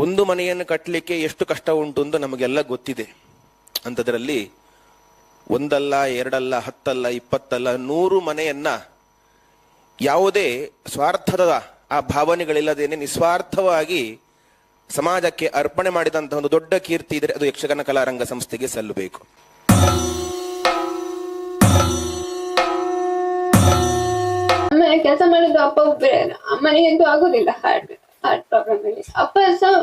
ಒಂದು ಮನೆಯನ್ನು ಕಟ್ಟಲಿಕ್ಕೆ ಎಷ್ಟು ಕಷ್ಟ ಉಂಟು ಅಂತ ನಮಗೆಲ್ಲ ಗೊತ್ತಿದೆ. ಅಂಥದ್ರಲ್ಲಿ ಒಂದಲ್ಲ, ಎರಡಲ್ಲ, 10 ಅಲ್ಲ, 20 ಅಲ್ಲ, 100 ಮನೆಯನ್ನ ಯಾವುದೇ ಸ್ವಾರ್ಥದ ಆ ಭಾವನೆಗಳಿಲ್ಲದೇನೆ ನಿಸ್ವಾರ್ಥವಾಗಿ ಸಮಾಜಕ್ಕೆ ಅರ್ಪಣೆ ಮಾಡಿದಂತಹ ಒಂದು ದೊಡ್ಡ ಕೀರ್ತಿ ಇದ್ರೆ ಅದು ಯಕ್ಷಗಾನ ಕಲಾರಂಗ ಸಂಸ್ಥೆಗೆ ಸಲ್ಲಬೇಕು. ಕೆಲಸ ಮಾಡಿದ್ದು ಅಪ್ಪ ಒಬ್ಬರೇ, ಅಮ್ಮನಿಗಂತೂ ಆಗುದಿಲ್ಲ ಹಾರ್ಟ್ ಪ್ರಾಬ್ಲಮ್ ಅಲ್ಲಿ. ಅಪ್ಪ ಸಹ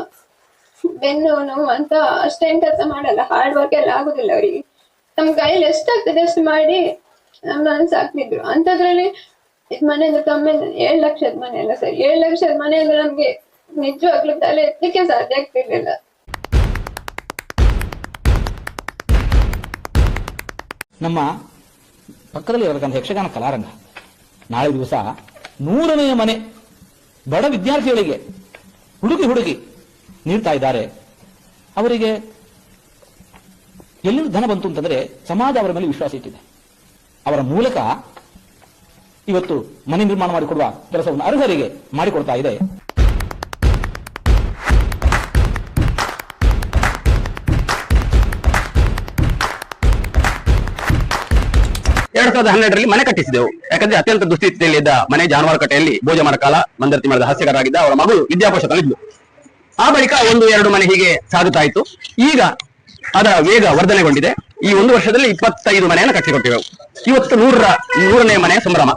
ಬೆನ್ನು ನೋವು ಅಂತ ಅಷ್ಟೇನ್ ಕೆಲಸ ಮಾಡಲ್ಲ, ಹಾರ್ಡ್ ವರ್ಕ್ ಎಲ್ಲ ಆಗುದಿಲ್ಲ ಅವರಿಗೆ. ನಮ್ ಕೈಯಲ್ಲಿ ಎಷ್ಟಾಗ್ತದೆ ಅಷ್ಟು ಮಾಡಿ ನಮ್ಮನ್ನ ಸಾಕ್ತಿದ್ರು. ಅಂತದ್ರಲ್ಲಿ ಮನೆಯಿಂದ ಕಮ್ಮಿ 7 ಲಕ್ಷದ ಮನೆ ಅಲ್ಲ ಸರ್, 7 ಲಕ್ಷದ ಮನೆಯಿಂದ ನಮ್ಗೆ ನಿಜವಾಗ್ಲೂ ತಲೆ ಎತ್ತಲಿಕ್ಕೆ ಸಾಧ್ಯ ಆಗ್ತಿರ್ಲಿಲ್ಲ. ನಮ್ಮ ಪಕ್ಕದಲ್ಲಿ ಇರತಕ್ಕಂಥ ಯಕ್ಷಗಾನ ಕಲಾರಂಗ ನಾಳೆ ದಿವಸ 100ನೇ ಮನೆ ಬಡ ವಿದ್ಯಾರ್ಥಿಗಳಿಗೆ ಹುಡುಗಿ ನೀಡ್ತಾ ಇದ್ದಾರೆ. ಅವರಿಗೆ ಎಲ್ಲಿಂದ ಧನ ಬಂತು ಅಂತಂದ್ರೆ ಸಮಾಜ ಅವರ ಮೇಲೆ ವಿಶ್ವಾಸ ಇಟ್ಟಿದೆ. ಅವರ ಮೂಲಕ ಇವತ್ತು ಮನೆ ನಿರ್ಮಾಣ ಮಾಡಿಕೊಡುವ ಕೆಲಸವನ್ನು ಅರ್ಹರಿಗೆ ಮಾಡಿಕೊಡ್ತಾ ಇದೆ. ಎರಡ್ 2012ರಲ್ಲಿ ಮನೆ ಕಟ್ಟಿಸಿದೆವು. ಯಾಕಂದ್ರೆ ಅತ್ಯಂತ ದುಸ್ಥಿತಿಯಲ್ಲಿದ್ದ ಮನೆ ಜಾನುವಾರುಕಟ್ಟೆಯಲ್ಲಿ ಭೋಜಮರ ಕಾಲ ಮಂದರ್ತಿ ಮರದ ಹಾಸ್ಯಗಾರರಾಗಿದ್ದ ಅವರ ಮಗಳು ವಿದ್ಯಾಪೋಷಕರಿದ್ಲು. ಆ ಬಳಿಕ 1-2 ಮನೆ ಹೀಗೆ ಸಾಗುತ್ತಾ ಇತ್ತು. ಈಗ ಅದರ ವೇಗ ವರ್ಧನೆಗೊಂಡಿದೆ. ಈ 1 ವರ್ಷದಲ್ಲಿ 25 ಮನೆಯನ್ನು ಕಟ್ಟಿಕೊಟ್ಟಿವೆವು. ಇವತ್ತು 100ನೇ ಮನೆಯ ಸಂಭ್ರಮ.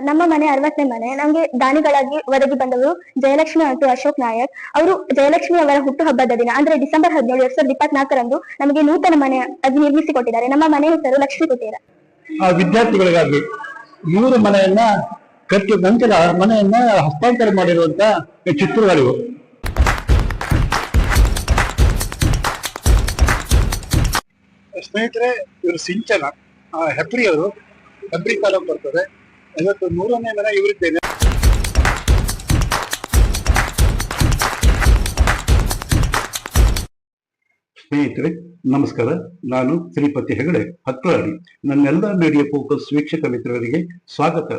ನಮ್ಮ ಮನೆ 60ನೇ ಮನೆ. ನಮ್ಗೆ ದಾನಿಗಳಾಗಿ ಒದಗಿ ಬಂದವರು ಜಯಲಕ್ಷ್ಮಿ ಮತ್ತು ಅಶೋಕ್ ನಾಯಕ್. ಅವರು ಜಯಲಕ್ಷ್ಮಿ ಅವರ ಹುಟ್ಟುಹಬ್ಬದ ದಿನ ಅಂದ್ರೆ ಡಿಸೆಂಬರ್ 17, 2024ರಂದು ನಮಗೆ ನೂತನ ಮನೆ ಅದು ನಿರ್ಮಿಸಿಕೊಟ್ಟಿದ್ದಾರೆ. ನಮ್ಮ ಮನೆ ಹೆಸರು ಲಕ್ಷ್ಮೀ ಕುಟೀರ. ವಿದ್ಯಾರ್ಥಿಗಳಿಗಾಗಿ 100 ಮನೆಯನ್ನ ಕಟ್ಟಿ ನಂತರ ಮನೆಯನ್ನ ಹಸ್ತಾಂತರ ಮಾಡಿರುವಂತ ಚಿತ್ರಗಳಿವು. ಸ್ನೇಹಿತರೆ, ಇವರು ಸಿಂಚನ ಹೆಬ್ರಿಯವರು, ಹೆಬ್ರಿ ತಾಲೂಕು ಬರ್ತದೆ. ಇವತ್ತು 100ನೇ ಮನೆ ಇವರಿದ್ದೇನೆ. ಸ್ನೇಹಿತರೆ ನಮಸ್ಕಾರ, ನಾನು ಶ್ರೀಪತಿ ಹೆಗಡೆ ಹತ್ರಾಡಿ. ನನ್ನೆಲ್ಲ ಮೀಡಿಯಾ ಫೋಕಸ್ ವೀಕ್ಷಕ ಮಿತ್ರರಿಗೆ ಸ್ವಾಗತ.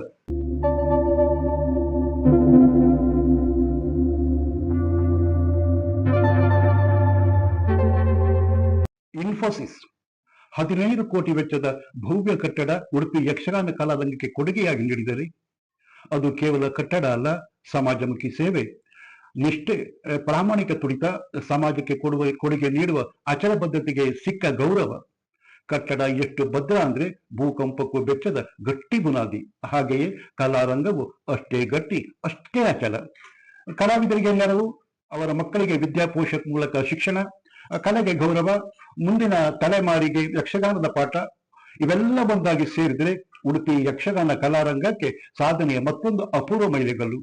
ಇನ್ಫೋಸಿಸ್ 15 ಕೋಟಿ ವೆಚ್ಚದ ಭವ್ಯ ಕಟ್ಟಡ ಉಡುಪಿ ಯಕ್ಷಗಾನ ಕಲಾರಂಗಕ್ಕೆ ಕೊಡುಗೆಯಾಗಿ ನೀಡಿದರೆ ಅದು ಕೇವಲ ಕಟ್ಟಡ ಅಲ್ಲ, ಸಮಾಜಮುಖಿ ಸೇವೆ, ನಿಷ್ಠೆ, ಪ್ರಾಮಾಣಿಕ ತುಡಿತ, ಸಮಾಜಕ್ಕೆ ಕೊಡುಗೆ ನೀಡುವ ಅಚಲ ಬದ್ಧತೆಗೆ ಸಿಕ್ಕ ಗೌರವ. ಕಟ್ಟಡ ಎಷ್ಟು ಭದ್ರ ಅಂದ್ರೆ ಭೂಕಂಪಕ್ಕೂ ಬೆಚ್ಚದ ಗಟ್ಟಿ ಬುನಾದಿ. ಹಾಗೆಯೇ ಕಲಾರಂಗವು ಅಷ್ಟೇ ಗಟ್ಟಿ, ಅಷ್ಟೇ ಅಚಲ. ಕಲಾವಿದರಿಗೆ ನೆರವು, ಅವರ ಮಕ್ಕಳಿಗೆ ವಿದ್ಯಾಪೋಷಕ ಮೂಲಕ ಶಿಕ್ಷಣ, ಕಲೆಗೆ ಗೌರವ, ಮುಂದಿನ ತಲೆಮಾರಿಗೆ ಯಕ್ಷಗಾನದ ಪಾಠ, ಇವೆಲ್ಲ ಒಂದಾಗಿ ಸೇರಿದರೆ ಉಡುಪಿ ಯಕ್ಷಗಾನ ಕಲಾರಂಗಕ್ಕೆ ಸಾಧನೆಯ ಮತ್ತೊಂದು ಅಪೂರ್ವ ಮೈಲಿಗಲ್ಲು.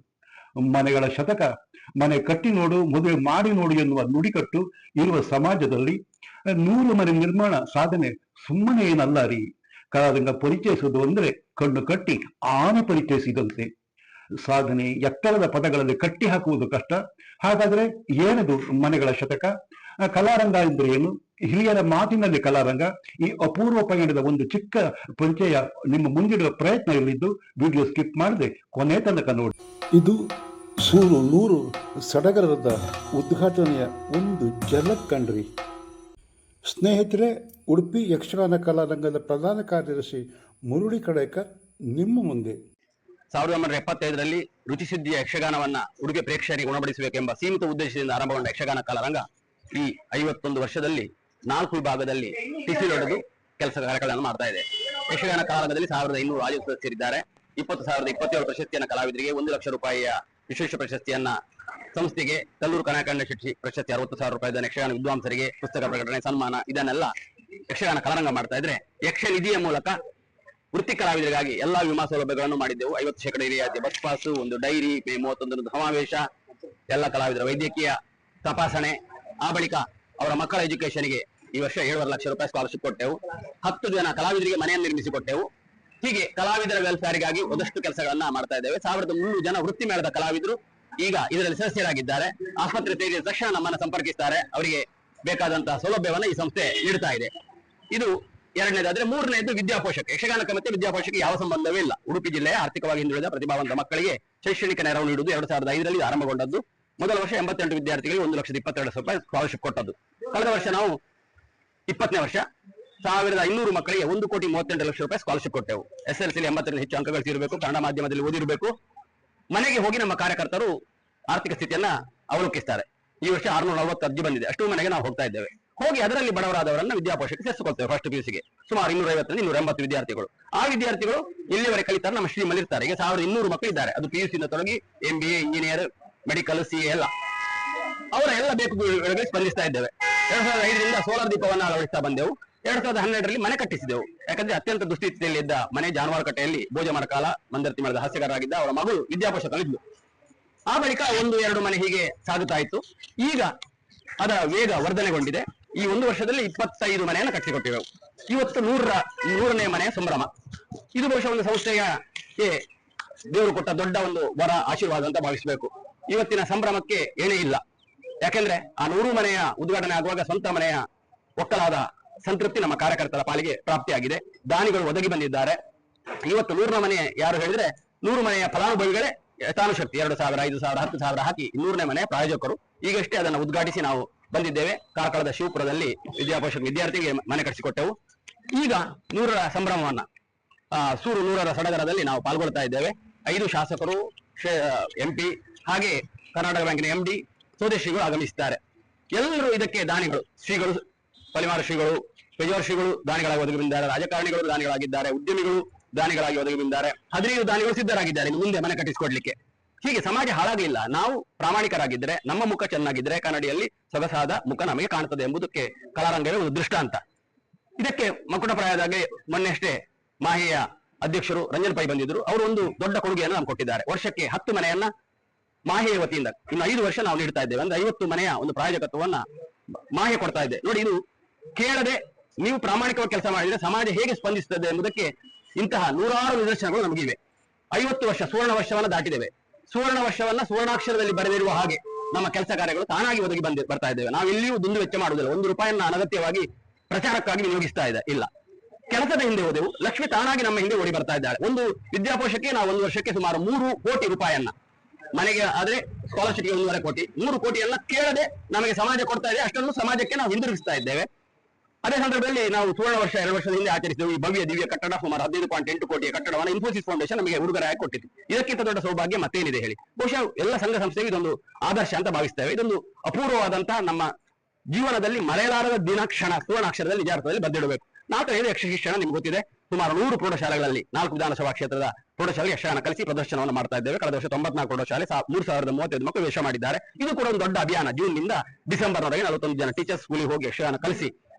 ಮನೆಗಳ ಶತಕ, ಮನೆ ಕಟ್ಟಿ ನೋಡು, ಮದುವೆ ಮಾಡಿ ನೋಡು ಎನ್ನುವ ನುಡಿಕಟ್ಟು ಇರುವ ಸಮಾಜದಲ್ಲಿ 100 ಮನೆ ನಿರ್ಮಾಣ ಸಾಧನೆ ಸುಮ್ಮನೆ ಏನಲ್ಲ ರೀ. ಕಲಾರಂಗ ಪರಿಚಯಿಸುವುದು ಅಂದ್ರೆ ಕಣ್ಣು ಕಟ್ಟಿ ಆನೆ ಪರಿಚಯಿಸಿದಂತೆ. ಸಾಧನೆ ಎತ್ತರದ ಪದಗಳಲ್ಲಿ ಕಟ್ಟಿ ಹಾಕುವುದು ಕಷ್ಟ. ಹಾಗಾದ್ರೆ ಏನದು ಮನೆಗಳ ಶತಕ? ಕಲಾರಂಗ ಎಂದ್ರೆ ಏನು? ಹಿರಿಯರ ಮಾತಿನಲ್ಲಿ ಕಲಾರಂಗ. ಈ ಅಪೂರ್ವ ಪಯಣದ ಒಂದು ಚಿಕ್ಕ ಪರಿಚಯ ನಿಮ್ಮ ಮುಂದಿಡುವ ಪ್ರಯತ್ನ ಇಲ್ಲಿದ್ದು ವಿಡಿಯೋ ಸ್ಕಿಪ್ ಮಾಡದೆ ಕೊನೆ ತನಕ ನೋಡಿ. ಇದು ಸೂರು 100 ಸಡಗರದ ಉದ್ಘಾಟನೆಯ ಒಂದು ಝಲಕ್ ಕಂಡ್ರಿ. ಸ್ನೇಹಿತರೆ, ಉಡುಪಿ ಯಕ್ಷಗಾನ ಕಲಾರಂಗದ ಪ್ರಧಾನ ಕಾರ್ಯದರ್ಶಿ ಮುರುಳಿ ಕಡೇಕರ್ ನಿಮ್ಮ ಮುಂದೆ. 1975ರಲ್ಲಿ ರುಚಿಸಿದ್ಧಿಯ ಯಕ್ಷಗಾನವನ್ನ ಉಡುಪಿ ಪ್ರೇಕ್ಷಕರಿಗೆ ಉಣಬಡಿಸಬೇಕೆಂಬ ಸೀಮಿತ ಉದ್ದೇಶದಿಂದ ಆರಂಭಗೊಂಡ ಯಕ್ಷಗಾನ ಕಲಾರಂಗ ಈ 51 ವರ್ಷದಲ್ಲಿ 4 ವಿಭಾಗದಲ್ಲಿ ಟಿಸಿಲೊಡೆದು ಕೆಲಸ ಕಾರ್ಯಗಳನ್ನು ಮಾಡ್ತಾ ಇದೆ. ಯಕ್ಷಗಾನ ಕಲಾರಂಗದಲ್ಲಿ 1200 ರಾಜ್ಯ ಸದಸ್ಯರಿದ್ದಾರೆ. 20,027 ಪ್ರಶಸ್ತಿಯನ್ನ ಕಲಾವಿದರಿಗೆ, 1 ಲಕ್ಷ ರೂಪಾಯಿಯ ವಿಶೇಷ ಪ್ರಶಸ್ತಿಯನ್ನ ಸಂಸ್ಥೆಗೆ, ಕಲ್ಲೂರು ಕನಕಣ್ಣ ಶೆಟ್ಟಿ ಪ್ರಶಸ್ತಿ 60,000 ರೂಪಾಯಿ, ಯಕ್ಷಗಾನ ವಿದ್ವಾಂಸರಿಗೆ ಪುಸ್ತಕ ಪ್ರಕಟಣೆ, ಸನ್ಮಾನ, ಇದನ್ನೆಲ್ಲ ಯಕ್ಷಗಾನ ಕಲಾರಂಗ ಮಾಡ್ತಾ ಇದ್ರೆ ಯಕ್ಷ ನಿಧಿಯ ಮೂಲಕ ವೃತ್ತಿ ಕಲಾವಿದರಿಗಾಗಿ ಎಲ್ಲಾ ವಿಮಾ ಸೌಲಭ್ಯಗಳನ್ನು ಮಾಡಿದ್ದೆವು. 50% ರಿಯಾಯಿತಿ ಬಸ್ ಪಾಸ್, ಒಂದು ಡೈರಿ, ಮೇ 31 ಸಮಾವೇಶ, ಎಲ್ಲ ಕಲಾವಿದರ ವೈದ್ಯಕೀಯ ತಪಾಸಣೆ, ಆ ಬಳಿಕ ಅವರ ಮಕ್ಕಳ ಎಜುಕೇಶನ್ಗೆ ಈ ವರ್ಷ 7.5 ಲಕ್ಷ ರೂಪಾಯಿ ಸ್ಕಾಲರ್ಶಿಪ್ ಕೊಟ್ಟೆವು. 10 ಜನ ಕಲಾವಿದರಿಗೆ ಮನೆಯನ್ನು ನಿರ್ಮಿಸಿಕೊಟ್ಟೆವು. ಹೀಗೆ ಕಲಾವಿದರ ವೆಲ್ಫೇರ್ಗಾಗಿ ಒಂದಷ್ಟು ಕೆಲಸಗಳನ್ನ ಮಾಡ್ತಾ ಇದ್ದೇವೆ. 1300 ಜನ ವೃತ್ತಿ ಮೇಳದ ಕಲಾವಿದರು ಈಗ ಇದರಲ್ಲಿ ಸದಸ್ಯರಾಗಿದ್ದಾರೆ. ಆಸ್ಪತ್ರೆ ಸೇರಿದ ತಕ್ಷಣ ನಮ್ಮನ್ನ ಸಂಪರ್ಕಿಸ್ತಾರೆ. ಅವರಿಗೆ ಬೇಕಾದಂತಹ ಸೌಲಭ್ಯವನ್ನ ಈ ಸಂಸ್ಥೆ ನೀಡುತ್ತಾ ಇದೆ. ಇದು ಎರಡನೇದಾದ್ರೆ, ಮೂರನೇದು ವಿದ್ಯಾಪೋಷಕ. ಯಕ್ಷಗಾನಕ್ಕೆ ಮತ್ತೆ ವಿದ್ಯಾಪೋಷಕ ಯಾವ ಸಂಬಂಧವೇ ಇಲ್ಲ. ಉಡುಪಿ ಜಿಲ್ಲೆಯ ಆರ್ಥಿಕವಾಗಿ ಹಿಂದುಳಿದ ಪ್ರತಿಭಾವಂತ ಮಕ್ಕಳಿಗೆ ಶೈಕ್ಷಣಿಕ ನೆರವು ನೀಡುವುದು 2005ರಲ್ಲಿ ಆರಂಭಗೊಂಡದ್ದು. ಮೊದಲ ವರ್ಷ 88 ವಿದ್ಯಾರ್ಥಿಗಳಿಗೆ 1,22,000 ರೂಪಾಯಿ ಸ್ಕಾಲರ್ಶಿಪ್ ಕೊಟ್ಟದ್ದು. ಕಳೆದ ವರ್ಷ ನಾವು 20ನೇ ವರ್ಷ 1,500 ಮಕ್ಕಳಿಗೆ 1,38,00,000 ರೂಪಾಯಿ ಸ್ಕಾಲರ್ಶಿಪ್ ಕೊಟ್ಟೆವು. SSLC 80ರಿಂದ ಹೆಚ್ಚು ಅಂಕಗಳು ಇರಬೇಕು, ಕನ್ನಡ ಮಾಧ್ಯಮದಲ್ಲಿ ಓದಿರಬೇಕು. ಮನೆಗೆ ಹೋಗಿ ನಮ್ಮ ಕಾರ್ಯಕರ್ತರು ಆರ್ಥಿಕ ಸ್ಥಿತಿಯನ್ನ ಅವಲೋಕಿಸ್ತಾರೆ. ಈ ವರ್ಷ 640 ಅರ್ಜಿ ಬಂದಿದೆ. ಅಷ್ಟು ಮನೆಗೆ ನಾವು ಹೋಗ್ತಾ ಇದ್ದೇವೆ. ಹೋಗಿ ಅದರಲ್ಲಿ ಬಡವರಾದವರನ್ನ ವಿದ್ಯಾಪೋಷಕ್ಕೆ ಸೇರಿಸಿಕೊಳ್ತೇವೆ. ಫಸ್ಟ್ PUCಗೆ ಸುಮಾರು 250ರಿಂದ 280 ವಿದ್ಯಾರ್ಥಿಗಳು. ಆ ವಿದ್ಯಾರ್ಥಿಗಳು ಇಲ್ಲಿವರೆಗೆ ಕಲಿತಾರೆ, ನಮ್ಮ ಸ್ಟ್ರೀಮಲ್ಲಿ ಇರ್ತಾರೆ. ಈಗ 1,200 ಮಕ್ಕಳು ಇದ್ದಾರೆ. ಅದು PUC ಇಂದ ತೊಡಗಿ MBA, ಇಂಜಿನಿಯರ್, ಮೆಡಿಕಲ್, CA ಎಲ್ಲ ಅವರ ಎಲ್ಲ ಬೇಕು ಸ್ಪಂದಿಸ್ತಾ ಇದ್ದೇವೆ. 2005ರಿಂದ ಸೋಲಾರ್ ದೀಪವನ್ನ ಅಳವಡಿಸ್ತಾ ಬಂದೆವು. 2012ರಲ್ಲಿ ಮನೆ ಕಟ್ಟಿಸಿದೆವು. ಯಾಕಂದ್ರೆ ಅತ್ಯಂತ ದುಸ್ಥಿತಿಯಲ್ಲಿ ಇದ್ದ ಮನೆ ಜಾನುವಾರುಕಟ್ಟೆಯಲ್ಲಿ ಭೋಜಮರಕಾಲ ಮಂದರ್ತಿ ಮಾಡಿದ ಹಾಸ್ಯಗಾರರಾಗಿದ್ದ ಅವರ ಮಗಳು ವಿದ್ಯಾಪೋಷಕರಿದ್ಲು. ಆ ಬಳಿಕ 1-2 ಮನೆ ಹೀಗೆ ಸಾಗುತ್ತಾ ಇತ್ತು. ಈಗ ಅದರ ವೇಗ ವರ್ಧನೆಗೊಂಡಿದೆ. ಈ 1 ವರ್ಷದಲ್ಲಿ 25 ಮನೆಯನ್ನು ಕಟ್ಟಿಸಿಕೊಟ್ಟಿವೆವು. ಇವತ್ತು 100ನೇ ಮನೆಯ ಸಂಭ್ರಮ. ಇದು ಬಹುಶಃ ಒಂದು ಸಂಸ್ಥೆಗೆ ದೇವರು ಕೊಟ್ಟ ದೊಡ್ಡ ಒಂದು ವರ, ಆಶೀರ್ವಾದ ಅಂತ ಭಾವಿಸಬೇಕು. ಇವತ್ತಿನ ಸಂಭ್ರಮಕ್ಕೆ ಏನೇ ಇಲ್ಲ. ಯಾಕೆಂದ್ರೆ ಆ 100 ಮನೆಯ ಉದ್ಘಾಟನೆ ಆಗುವಾಗ ಸ್ವಂತ ಮನೆಯ ಒಕ್ಕಲಾದ ಸಂತೃಪ್ತಿ ನಮ್ಮ ಕಾರ್ಯಕರ್ತರ ಪಾಲಿಗೆ ಪ್ರಾಪ್ತಿಯಾಗಿದೆ. ದಾನಿಗಳು ಒದಗಿ ಬಂದಿದ್ದಾರೆ. ಇವತ್ತು 100ರ ಮನೆ ಯಾರು ಹೇಳಿದ್ರೆ 100 ಮನೆಯ ಫಲಾನುಭವಿಗಳೇ ಯಥಾನುಶಕ್ತಿ 2,000, 5,000, 10,000 ಹಾಕಿ 200ನೇ ಮನೆಯ ಪ್ರಾಯೋಜಕರು. ಈಗಷ್ಟೇ ಅದನ್ನು ಉದ್ಘಾಟಿಸಿ ನಾವು ಬಂದಿದ್ದೇವೆ. ಕಾರ್ಕಳದ ಶಿವಪುರದಲ್ಲಿ ವಿದ್ಯಾಪೋಷಕ ವಿದ್ಯಾರ್ಥಿಗೆ ಮನೆ ಕಟ್ಟಿಸಿಕೊಟ್ಟೆವು. ಈಗ 100ರ ಸಂಭ್ರಮವನ್ನ ಸೂರು 100ರ ಸಡಗರದಲ್ಲಿ ನಾವು ಪಾಲ್ಗೊಳ್ತಾ ಇದ್ದೇವೆ. 5 ಶಾಸಕರು, MP ಹಾಗೆ ಕರ್ನಾಟಕ ಬ್ಯಾಂಕಿನ MD, ಸ್ವದೇಶಿಗಳು ಆಗಮಿಸಿದ್ದಾರೆ. ಎಲ್ಲರೂ ಇದಕ್ಕೆ ದಾನಿಗಳು. ಶ್ರೀಗಳು, ಪಲಿಮಾರು ಶ್ರೀಗಳು, ಪೇಜಾವರ ಶ್ರೀಗಳು ದಾನಿಗಳಾಗಿ ಒದಗಿ ಬಂದಿದ್ದಾರೆ. ರಾಜಕಾರಣಿಗಳು ದಾನಿಗಳಾಗಿದ್ದಾರೆ. ಉದ್ಯಮಿಗಳು ದಾನಿಗಳಾಗಿ ಒದಗಿ ಬಂದಿದ್ದಾರೆ. 15 ದಾನಿಗಳು ಸಿದ್ಧರಾಗಿದ್ದಾರೆ ಮುಂದೆ ಮನೆ ಕಟ್ಟಿಸಿಕೊಡ್ಲಿಕ್ಕೆ. ಹೀಗೆ ಸಮಾಜ ಹಾಳಾಗಲಿಲ್ಲ. ನಾವು ಪ್ರಾಮಾಣಿಕರಾಗಿದ್ದರೆ, ನಮ್ಮ ಮುಖ ಚೆನ್ನಾಗಿದ್ದರೆ ಕನ್ನಡಿಯಲ್ಲಿ ಸೊಗಸಾದ ಮುಖ ನಮಗೆ ಕಾಣುತ್ತದೆ ಎಂಬುದಕ್ಕೆ ಕಲಾರಂಗವೇ ಒಂದು ದೃಷ್ಟಾಂತ. ಇದಕ್ಕೆ ಮಕುಟಪ್ರಾಯದಾಗೆ ಮೊನ್ನೆಷ್ಟೇ ಮಾಹೆಯ ಅಧ್ಯಕ್ಷರು ರಂಜನ್ ಪೈ ಬಂದಿದ್ರು. ಅವರು ಒಂದು ದೊಡ್ಡ ಕೊಡುಗೆಯನ್ನು ನಮ್ಗೆ ಕೊಟ್ಟಿದ್ದಾರೆ. ವರ್ಷಕ್ಕೆ 10 ಮನೆಯನ್ನ ಮಾಹೆಯ ವತಿಯಿಂದ ಇನ್ನು 5 ವರ್ಷ ನಾವು ನೀಡ್ತಾ ಇದ್ದೇವೆ. ಅಂದ್ರೆ 50 ಮನೆಯ ಒಂದು ಪ್ರಾಯೋಜಕತ್ವವನ್ನ ಮಾಹೆ ಕೊಡ್ತಾ ಇದೆ. ನೋಡಿ, ಇದು ಕೇಳದೆ ನೀವು ಪ್ರಾಮಾಣಿಕವಾಗಿ ಕೆಲಸ ಮಾಡಿದ್ರೆ ಸಮಾಜ ಹೇಗೆ ಸ್ಪಂದಿಸುತ್ತದೆ ಎಂಬುದಕ್ಕೆ ಇಂತಹ 100 ನಿದರ್ಶನಗಳು ನಮಗಿವೆ. 50 ವರ್ಷ ಸುವರ್ಣ ವರ್ಷವನ್ನ ದಾಟಿದ್ದೇವೆ. ಸುವರ್ಣ ವರ್ಷವನ್ನ ಸುವರ್ಣಾಕ್ಷರದಲ್ಲಿ ಬರೆದಿರುವ ಹಾಗೆ ನಮ್ಮ ಕೆಲಸ ಕಾರ್ಯಗಳು ತಾನಾಗಿ ಒದಗಿ ಬರ್ತಾ ಇದ್ದೇವೆ. ನಾವು ಎಲ್ಲಿಯೂ ದುಂದು ವೆಚ್ಚ ಮಾಡುವುದಿಲ್ಲ. 1 ರೂಪಾಯಿಯನ್ನ ಅನಗತ್ಯವಾಗಿ ಪ್ರಚಾರಕ್ಕಾಗಿ ವಿನಿಯೋಗಿಸ್ತಾ ಇಲ್ಲ. ಕೆಲಸದ ಹಿಂದೆ ಹೋದೆವು, ಲಕ್ಷ್ಮಿ ತಾನಾಗಿ ನಮ್ಮ ಹಿಂದೆ ಓಡಿ ಬರ್ತಾ ಇದ್ದಾಳೆ. ಒಂದು ವಿದ್ಯಾಪೋಷಕ್ಕೆ ನಾವು 1 ವರ್ಷಕ್ಕೆ ಸುಮಾರು 3 ಕೋಟಿ ರೂಪಾಯಿಯನ್ನ, ಮನೆಗೆ ಆದ್ರೆ ಸ್ಕಾಲರ್ಶಿಪ್ಗೆ 1.5 ಕೋಟಿ, 3 ಕೋಟಿಯನ್ನ ಕೇಳದೆ ನಮಗೆ ಸಮಾಜ ಕೊಡ್ತಾ ಇದೆ. ಅಷ್ಟನ್ನು ಸಮಾಜಕ್ಕೆ ನಾವು ಹಿಂದಿರುಗಿಸ್ತಾ ಇದ್ದೇವೆ. ಅದೇ ಸಂದರ್ಭದಲ್ಲಿ ನಾವು ಸುವರ್ಣ ವರ್ಷ 2 ವರ್ಷದ ಹಿಂದೆ ಆಚರಿಸಿದೆವು. ಈ ಭವ್ಯ ದಿವ್ಯ ಕಟ್ಟಡ ಸುಮಾರು 15.8 ಕೋಟಿಯ ಕಟ್ಟಡವನ್ನು ಇನ್ಫೋಸಿಸ್ ಫೌಂಡೇಶನ್ ನಮಗೆ ಉಡುಗೊರೆಯಾಗಿ ಕೊಟ್ಟಿತ್ತು. ಇದಕ್ಕಿಂತ ದೊಡ್ಡ ಸೌಭಾಗ್ಯ ಮತ್ತೇನಿದೆ ಹೇಳಿ? ಬಹುಶಃ ಎಲ್ಲ ಸಂಘ ಸಂಸ್ಥೆಗೆ ಇದೊಂದು ಆದರ್ಶ ಅಂತ ಭಾವಿಸ್ತೇವೆ. ಇದೊಂದು ಅಪೂರ್ವವಾದಂತಹ ನಮ್ಮ ಜೀವನದಲ್ಲಿ ಮರೆಯಲಾರದ ದಿನಕ್ಷಣ ಸುವರ್ಣಾಕ್ಷರದಲ್ಲಿ ನಿಜಾರ್ಥದಲ್ಲಿ ಬರೆದಿಡಬೇಕು. 4ನೇದು ಯಕ್ಷ ಶಿಕ್ಷಣ. ನಿಮ್ಗೆ ಗೊತ್ತಿದೆ, ಸುಮಾರು 100 ಪ್ರೌಢಶಾಲೆಗಳಲ್ಲಿ 4 ವಿಧಾನಸಭಾ ಕ್ಷೇತ್ರದ ಪ್ರೌಢಶಾಲೆ ಯಕ್ಷಗಾನ ಕಲಿಸಿ ಪ್ರದರ್ಶನವನ್ನು ಮಾಡ್ತಾ ಇದ್ದೇವೆ. ಕಳೆದ ವರ್ಷ 94 ಪ್ರೌಢಶಾಲೆ 3,035 ಮಕ್ಕಳು ವೇಷ ಮಾಡಿದ್ದಾರೆ. ಇದು ಕೂಡ ಒಂದು ದೊಡ್ಡ ಅಭಿಯಾನ. ಜೂನ್ ನಿಂದ ಡಿಸೆಂಬರ್ವರೆಗೆ 41 ಜನ ಟೀಚರ್ಸ್ ಸ್ಕೂಲಿಗೆ ಹೋಗಿ ಯಕ್ಷಗಾನ ಕಲಿಸಿ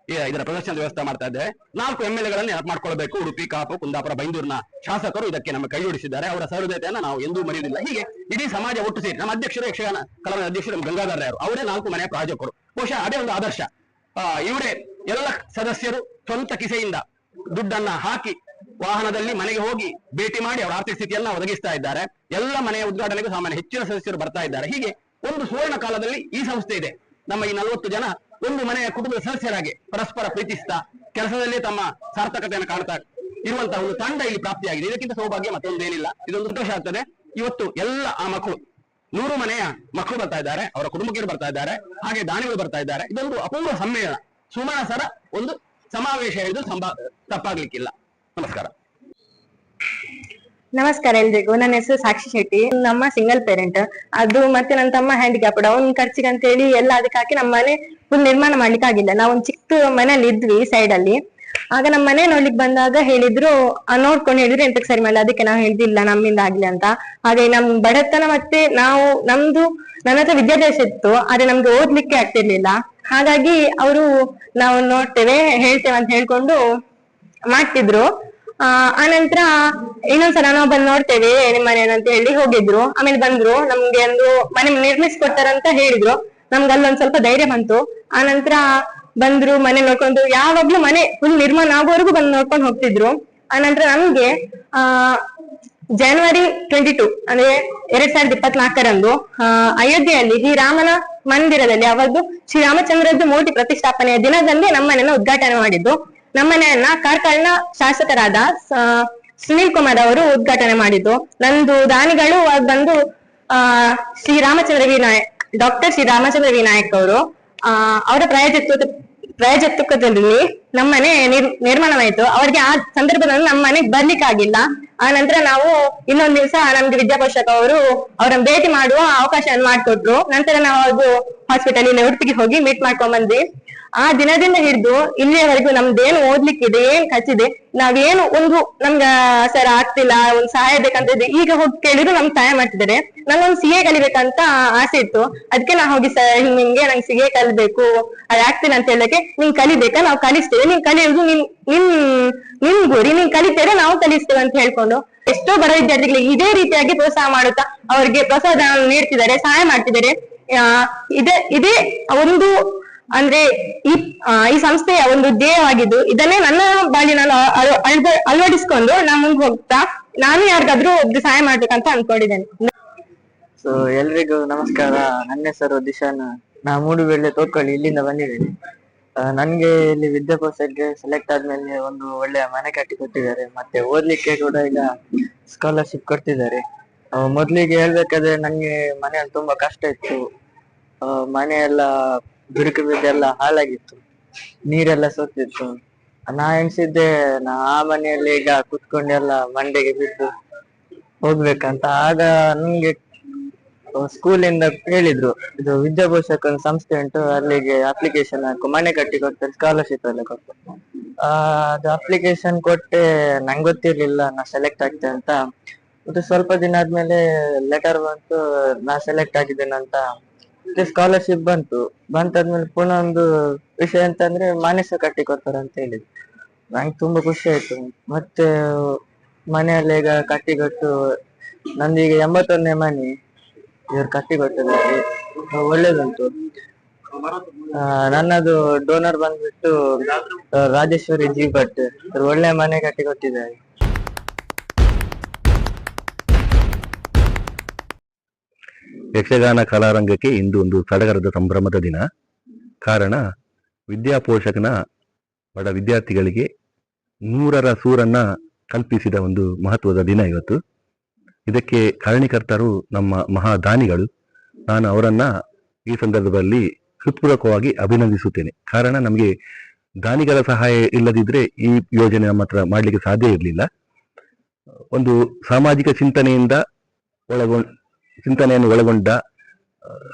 ಇದರ ಪ್ರದರ್ಶನದ ವ್ಯವಸ್ಥೆ ಮಾಡ್ತಾ ಇದ್ದೇವೆ. 4 MLAಗಳನ್ನು ನೆನಪು ಮಾಡ್ಕೊಳ್ಬೇಕು. ಉಡುಪಿ, ಕಾಪು, ಕುಂದಾಪುರ, ಬೈಂದೂರಿನ ಶಾಸಕರು ಇದಕ್ಕೆ ನಮ್ಮ ಕೈ ಜೋಡಿಸಿದ್ದಾರೆ. ಅವರ ಸಹೃದಯತೆಯನ್ನು ನಾವು ಎಂದೂ ಮರೆಯುವುದಿಲ್ಲ. ಹೀಗೆ ಇಡೀ ಸಮಾಜ ಒಟ್ಟು ಸೇರಿ ನಮ್ಮ ಅಧ್ಯಕ್ಷರು, ಯಕ್ಷಗಾನ ಕಲಾವಿದ ಅಧ್ಯಕ್ಷರು ನಮ್ಮ ಗಂಗಾಧರರಾಯರು, ಅವರೇ 4 ಮನೆಯ ಪ್ರಾಯೋಜಕರು. ಬಹುಶಃ ಅದೇ ಒಂದು ಆದರ್ಶ. ಇವರೇ ಎಲ್ಲ ಸದಸ್ಯರು ಸ್ವಂತ ಕಿಸೆಯಿಂದ ದುಡ್ಡನ್ನ ಹಾಕಿ ವಾಹನದಲ್ಲಿ ಮನೆಗೆ ಹೋಗಿ ಭೇಟಿ ಮಾಡಿ ಅವರ ಆರ್ಥಿಕ ಸ್ಥಿತಿಯನ್ನ ಒದಗಿಸ್ತಾ ಇದ್ದಾರೆ. ಎಲ್ಲ ಮನೆಯ ಉದ್ಘಾಟನೆಗೂ ಸಾಮಾನ್ಯ ಹೆಚ್ಚಿನ ಸದಸ್ಯರು ಬರ್ತಾ ಇದ್ದಾರೆ. ಹೀಗೆ ಒಂದು ಸುವರ್ಣ ಕಾಲದಲ್ಲಿ ಈ ಸಂಸ್ಥೆ ಇದೆ. ನಮ್ಮ ಈ 40 ಜನ ಒಂದು ಮನೆಯ ಕುಟುಂಬದ ಸದಸ್ಯರಾಗಿ ಪರಸ್ಪರ ಪ್ರೀತಿಸ್ತಾ ಕೆಲಸದಲ್ಲೇ ತಮ್ಮ ಸಾರ್ಥಕತೆಯನ್ನು ಕಾಣ್ತಾ ಇರುವಂತಹ ಒಂದು ತಂಡ ಇಲ್ಲಿ ಪ್ರಾಪ್ತಿಯಾಗಿದೆ. ಇದಕ್ಕಿಂತ ಸೌಭಾಗ್ಯ ಮತ್ತೊಂದೇನಿಲ್ಲ. ಇದೊಂದು ಸಂತೋಷ ಆಗ್ತದೆ. ಇವತ್ತು ಎಲ್ಲ ಆ ಮಕ್ಕಳು 100 ಮನೆಯ ಮಕ್ಕಳು ಬರ್ತಾ ಇದ್ದಾರೆ, ಅವರ ಕುಟುಂಬಕ್ಕೆ ಬರ್ತಾ ಇದ್ದಾರೆ, ಹಾಗೆ ದಾನಿಗಳು ಬರ್ತಾ ಇದ್ದಾರೆ. ಇದೊಂದು ಅಪೂರ್ವ ಸಮ್ಮೇಳನ, ಸುಮನಸರ ಒಂದು ಸಮಾವೇಶ ಹೇಳಿದ್ರು ತಪ್ಪಾಗ್ಲಿಕ್ಕಿಲ್ಲ. ನಮಸ್ಕಾರ. ನಮಸ್ಕಾರ ಎಲ್ರಿಗೂ. ನನ್ನ ಹೆಸರು ಸಾಕ್ಷಿ ಶೆಟ್ಟಿ. ನಮ್ಮ ಸಿಂಗಲ್ ಪೇರೆಂಟ್. ಅದು ಮತ್ತೆ ನನ್ನ ತಮ್ಮ ಹ್ಯಾಂಡಿಕ್ಯಾಪ್ಡ್. ಅವ್ನ್ ಖರ್ಚಿಗೆ ಅಂತ ಹೇಳಿ ಎಲ್ಲ ಅದಕ್ಕೆ ಹಾಕಿ ನಮ್ಮ ಮನೆ ಫುಲ್ ನಿರ್ಮಾಣ ಮಾಡ್ಲಿಕ್ಕೆ ಆಗಿಲ್ಲ. ನಾವು ಒಂದು ಚಿಕ್ಕ ಮನೇಲಿ ಇದ್ವಿ ಸೈಡ್ ಅಲ್ಲಿ. ಆಗ ನಮ್ಮ ಮನೆ ನೋಡ್ಲಿಕ್ಕೆ ಬಂದಾಗ ಹೇಳಿದ್ರು, ನೋಡ್ಕೊಂಡು ಹೇಳಿದ್ರು ಎಂತಕ್ಕೆ ಸರಿ ಮಾಡಲ್ಲ. ಅದಕ್ಕೆ ನಾವು ಹೇಳ್ದಿಲ್ಲ ನಮ್ಮಿಂದ ಆಗ್ಲಿ ಅಂತ. ಹಾಗೆ ನಮ್ ಬಡತನ ಮತ್ತೆ ನನ್ನ ಹತ್ರ ವಿದ್ಯಾಭ್ಯಾಸ ಇತ್ತು, ಆದ್ರೆ ನಮ್ಗೆ ಓದ್ಲಿಕ್ಕೆ ಆಗ್ತಿರ್ಲಿಲ್ಲ. ಹಾಗಾಗಿ ಅವರು ನಾವು ನೋಡ್ತೇವೆ ಹೇಳ್ತೇವೆ ಅಂತ ಹೇಳ್ಕೊಂಡು ಮಾಡ್ತಿದ್ರು. ಆನಂತರ ಇನ್ನೊಂದ್ಸಲ ನಾವು ಬಂದು ನೋಡ್ತೇವೆ ನಿಮ್ಮ ಮನೇನ ಅಂತ ಹೇಳಿ ಹೋಗಿದ್ರು. ಆಮೇಲೆ ಬಂದ್ರು, ನಮ್ಗೆ ಒಂದು ಮನೆ ನಿರ್ಮಿಸ್ಕೊಡ್ತಾರಂತ ಹೇಳಿದ್ರು. ನಮ್ಗೆ ಅಲ್ಲೊಂದ್ ಸ್ವಲ್ಪ ಧೈರ್ಯ ಬಂತು. ಆನಂತರ ಬಂದ್ರು, ಮನೆ ನೋಡ್ಕೊಂಡು, ಯಾವಾಗ್ಲೂ ಮನೆ ಫುಲ್ ನಿರ್ಮಾಣ ಆಗೋವರೆಗೂ ಬಂದು ನೋಡ್ಕೊಂಡು ಹೋಗ್ತಿದ್ರು. ಆನಂತರ ನಮ್ಗೆ ಜನವರಿ 22 ಅಂದ್ರೆ 2024ರಂದು ಅಯೋಧ್ಯೆಯಲ್ಲಿ ಈ ರಾಮನ ಮಂದಿರದಲ್ಲಿ ಅವತ್ತು ಶ್ರೀರಾಮಚಂದ್ರದ್ದು ಮೂರ್ತಿ ಪ್ರತಿಷ್ಠಾಪನೆಯ ದಿನದಂದೇ ನಮ್ಮ ಮನೆಯನ್ನ ಉದ್ಘಾಟನೆ ಮಾಡಿದ್ದು. ನಮ್ಮನೆಯನ್ನ ಕಾರ್ಕಳನ ಶಾಸಕರಾದ ಸುನೀಲ್ ಕುಮಾರ್ ಅವರು ಉದ್ಘಾಟನೆ ಮಾಡಿದ್ದು. ನಂದು ದಾನಿಗಳು ಬಂದು ಶ್ರೀ ರಾಮಚಂದ್ರ ವಿನಾಯಕ್, ಡಾಕ್ಟರ್ ಶ್ರೀ ರಾಮಚಂದ್ರ ವಿನಾಯಕ್ ಅವರು. ಅವರ ಪ್ರಾಯೋಜಕತ್ವದಲ್ಲಿ ನಮ್ಮನೆ ನಿರ್ಮಾಣವಾಯಿತು. ಅವ್ರಿಗೆ ಆ ಸಂದರ್ಭದಲ್ಲಿ ನಮ್ಮ ಮನೆಗೆ ಬರ್ಲಿಕ್ಕೆ ಆಗಿಲ್ಲ. ಆ ನಂತರ ನಾವು ಇನ್ನೊಂದ್ ದಿವಸ ನಮ್ಗೆ ವಿದ್ಯಾಪೋಷಕ ಅವರು ಅವರನ್ನ ಭೇಟಿ ಮಾಡುವ ಅವಕಾಶವನ್ನು ಮಾಡಿಕೊಟ್ರು. ನಂತರ ನಾವು ಅದು ಹಾಸ್ಪಿಟಲ್ ಇಲ್ಲಿ ಉಡುಪಿಗೆ ಹೋಗಿ ಮೀಟ್ ಮಾಡ್ಕೊಂಡ್ ಬಂದ್ವಿ. ಆ ದಿನದಿಂದ ಹಿಡಿದು ಇಲ್ಲಿಯವರೆಗೂ ನಮ್ದೇನು ಓದ್ಲಿಕ್ಕಿದೆ, ಏನ್ ಖರ್ಚಿದೆ, ನಾವೇನು ಒಂದು ನಮ್ಗ ಸರ್ ಆಗ್ತಿಲ್ಲ, ಒಂದ್ ಸಹಾಯ ಬೇಕಂತ ಈಗ ಹೋಗಿ ಕೇಳಿದ್ರು ನಮ್ಗೆ ಸಹಾಯ ಮಾಡ್ತಿದ್ದಾರೆ. ನಂಗೊಂದು CA ಕಲಿಬೇಕಂತ ಆಸೆ ಇತ್ತು. ಅದಕ್ಕೆ ನಾ ಹೋಗಿ ಸರ್ ನಿಮ್ಗೆ ನಂಗೆ CA ಕಲಿಬೇಕು, ಅದಾಗ್ತಿಲ್ಲ ಅಂತ ಹೇಳಕ್ಕೆ, ನೀನ್ ಕಲಿಬೇಕಾ, ನಾವು ಕಲಿಸ್ತೇವೆ, ನೀನ್ ಕಲಿಯೋದು ನಿಮ್ ಗುರಿ, ನೀನ್ ಕಲಿತೇವೆ, ನಾವು ಕಲಿಸ್ತೇವೆ ಅಂತ ಹೇಳ್ಕೊಂಡು ಎಷ್ಟೋ ಬರೋ ವಿದ್ಯಾರ್ಥಿಗಳಿಗೆ ಇದೇ ರೀತಿಯಾಗಿ ಪ್ರೋತ್ಸಾಹ ಮಾಡುತ್ತಾ ಅವ್ರಿಗೆ ಪ್ರೋತ್ಸಾಹ ನೀಡ್ತಿದ್ದಾರೆ, ಸಹಾಯ ಮಾಡ್ತಿದ್ದಾರೆ. ಇದೇ ಒಂದು ಅಂದ್ರೆ ಈ ಸಂಸ್ಥೆಯ ಒಂದು ಧ್ಯೇಯವಾಗಿದ್ದು, ಇದನ್ನೇ ನನ್ನ ಬಾಳಿ ನಾನು ಅಳವಡಿಸ್ಕೊಂಡು ನಾ ಮುಂದೆ ಹೋಗ್ತಾ ನಾನು ಯಾರಿಗಾದ್ರೂ ಒಬ್ರು ಸಹಾಯ ಮಾಡ್ಬೇಕಂತ ಅನ್ಕೊಂಡಿದ್ದೇನೆ. ಸೊ ಎಲ್ರಿಗೂ ನಮಸ್ಕಾರ. ನನ್ನ ಹೆಸರು ದಿಶಾನ್. ನಾ ಮೂಡುಬೆಳ್ಳೆ ತೋಡ್ಕೊಳ್ಳಿ ಇಲ್ಲಿಂದ ಬಂದಿದ್ದೇನೆ. ನನ್ಗೆ ಇಲ್ಲಿ ವಿದ್ಯಾಭ್ಯಾಸಕ್ಕೆ ಸೆಲೆಕ್ಟ್ ಆದ್ಮೇಲೆ ಒಂದು ಒಳ್ಳೆಯ ಮನೆ ಕಟ್ಟಿ ಕೊಟ್ಟಿದ್ದಾರೆ, ಮತ್ತೆ ಓದ್ಲಿಕ್ಕೆ ಕೂಡ ಈಗ ಸ್ಕಾಲರ್ಶಿಪ್ ಕೊಡ್ತಿದ್ದಾರೆ. ಮೊದ್ಲಿಗೆ ಹೇಳ್ಬೇಕಾದ್ರೆ ನಂಗೆ ಮನೆಯಲ್ಲಿ ತುಂಬಾ ಕಷ್ಟ ಇತ್ತು. ಮನೆಯೆಲ್ಲ ಬಿರುಕು ಬಿದ್ದೆಲ್ಲ ಹಾಳಾಗಿತ್ತು, ನೀರೆಲ್ಲ ಸೋತಿತ್ತು. ನಾ ಎಣಿಸಿದ್ದೆ ಆ ಮನೆಯಲ್ಲಿ ಈಗ ಕುತ್ಕೊಂಡೆಲ್ಲ ಮಂಡೆಗೆ ಬಿದ್ದು ಹೋಗ್ಬೇಕಂತ. ಆಗ ನಂಗೆ ಸ್ಕೂಲಿಂದ ಹೇಳಿದ್ರು, ಇದು ವಿದ್ಯಾಭೂಷಕ ಒಂದು ಸಂಸ್ಥೆ ಉಂಟು, ಅಲ್ಲಿಗೆ ಅಪ್ಲಿಕೇಶನ್ ಹಾಕು, ಮನೆ ಕಟ್ಟಿ ಕೊಡ್ತಾರೆ, ಸ್ಕಾಲರ್ಶಿಪ್ ಎಲ್ಲ ಕೊಡ್ತಾರೆ. ಅದು ಅಪ್ಲಿಕೇಶನ್ ಕೊಟ್ಟೆ, ನಂಗೆ ಗೊತ್ತಿರ್ಲಿಲ್ಲ ನಾ ಸೆಲೆಕ್ಟ್ ಆಗ್ತೆ ಅಂತ. ಮತ್ತೆ ಸ್ವಲ್ಪ ದಿನ ಆದ್ಮೇಲೆ ಲೆಟರ್ ಬಂತು, ನಾ ಸೆಲೆಕ್ಟ್ ಆಗಿದ್ದೇನಂತ. ಮತ್ತೆ ಸ್ಕಾಲರ್ಶಿಪ್ ಬಂತಾದ್ಮೇಲೆ ಪುನಃ ಒಂದು ವಿಷಯ ಅಂತಂದ್ರೆ ಮನೆ ಸಹ ಕಟ್ಟಿ ಕೊಡ್ತಾರೆ ಅಂತ ಹೇಳಿದ್ರು. ನಂಗೆ ತುಂಬಾ ಖುಷಿ ಆಯ್ತು. ಮತ್ತೆ ಮನೆಯಲ್ಲಿ ಈಗ ಕಟ್ಟಿಕೊಟ್ಟು ನಂದೀಗ 81ನೇ ಮನೆ ಇವ್ರು ಕಟ್ಟಿ ಕೊಟ್ಟಿದ್ದಾರೆ, ಒಳ್ಳೇದುಂಟು. ನನ್ನದು ಡೋನರ್ ಬಂದ್ಬಿಟ್ಟು ರಾಜೇಶ್ವರಿ ಜಿ ಭಟ್, ಒಳ್ಳೆ ಮನೆ ಕಟ್ಟಿ ಕೊಟ್ಟಿದ್ದಾರೆ. ಯಕ್ಷಗಾನ ಕಲಾರಂಗಕ್ಕೆ ಇಂದು ಒಂದು ಸಡಗರದ ಸಂಭ್ರಮದ ದಿನ. ಕಾರಣ, ವಿದ್ಯಾಪೋಷಕನ ಬಡ ವಿದ್ಯಾರ್ಥಿಗಳಿಗೆ 100ರ ಸೂರನ್ನ ಕಲ್ಪಿಸಿದ ಒಂದು ಮಹತ್ವದ ದಿನ ಇವತ್ತು. ಇದಕ್ಕೆ ಕಾರಣೀಕರ್ತರು ನಮ್ಮ ಮಹಾದಾನಿಗಳು. ನಾನು ಅವರನ್ನ ಈ ಸಂದರ್ಭದಲ್ಲಿ ಹೃತ್ಪೂರ್ವಕವಾಗಿ ಅಭಿನಂದಿಸುತ್ತೇನೆ. ಕಾರಣ, ನಮಗೆ ದಾನಿಗಳ ಸಹಾಯ ಇಲ್ಲದಿದ್ರೆ ಈ ಯೋಜನೆ ನಮ್ಮ ಹತ್ರ ಮಾಡಲಿಕ್ಕೆ ಸಾಧ್ಯ ಇರಲಿಲ್ಲ. ಒಂದು ಸಾಮಾಜಿಕ ಚಿಂತನೆಯನ್ನು ಒಳಗೊಂಡ